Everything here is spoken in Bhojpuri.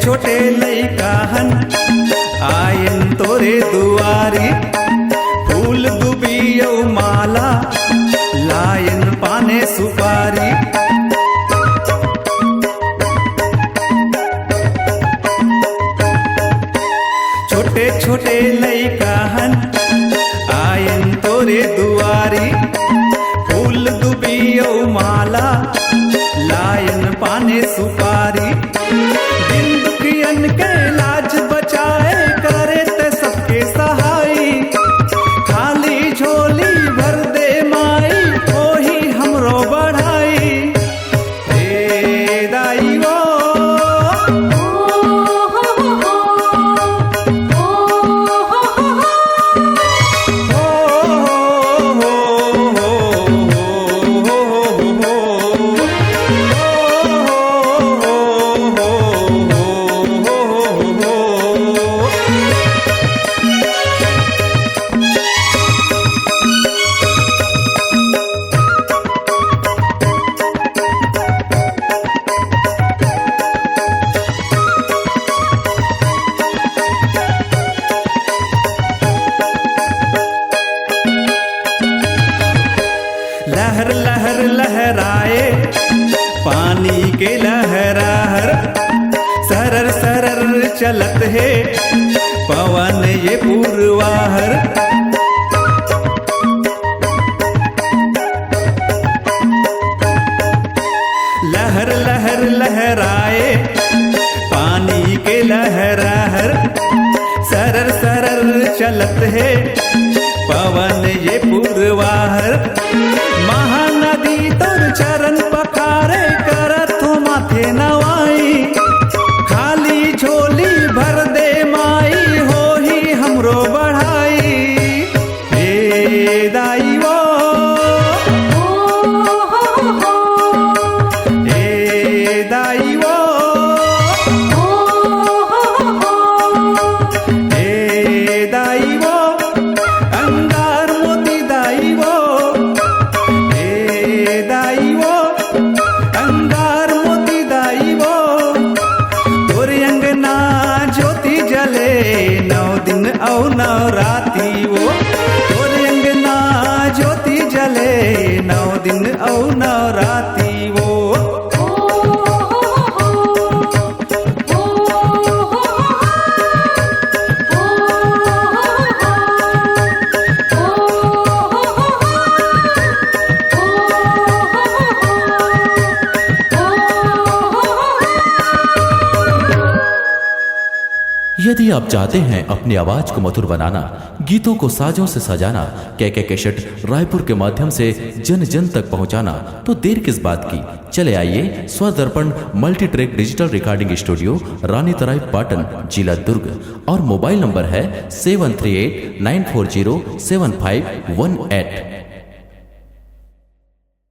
छोटे लइकाहन आयन तोरे दुआरी, फूल दुबियौ माला लायन पाने सुपारी। छोटे छोटे लइकाहन आयन तोरे दुआरी, फूल दुबियौ माला लायन पाने सुपारी। दिन दुखियन के लाज बचाए करे ते सबके सहाई, खाली झोली भर दे माई ओही हमरो बढ़ाई। हे दाई वो लहर लहर लहराए पानी के लहराहर, सरर सरर चलत है पवन ये पूर्वाहर। लहर लहर लहराए पानी के लहराहर, सरर सरर चलत है पवन ये पूर्वाहर। महानदी तोर चरण पखारे करत माथे नवाई, खाली झोली भर दे माई होही हमरो बढ़ाई। हे दाई वो हे दाई वो हे दाई वो अंगार मोती दाई वो, हे दाई वो अंगार मोती दाई वो। तोर अंगना ज्योति जले 9 दिन औ 9 राती वो, तोर अंगना ज्योति जले 9 दिन औ 9 राती वो। यदि आप चाहते हैं अपनी आवाज को मधुर बनाना, गीतों को साजों से सजाना, के कैसेट रायपुर के माध्यम से जन जन तक पहुंचाना, तो देर किस बात की, चले आइए Swadarpan multi track digital recording studio, Rani Tarai Patan, जिला दुर्ग। और मोबाइल नंबर है 7389407518।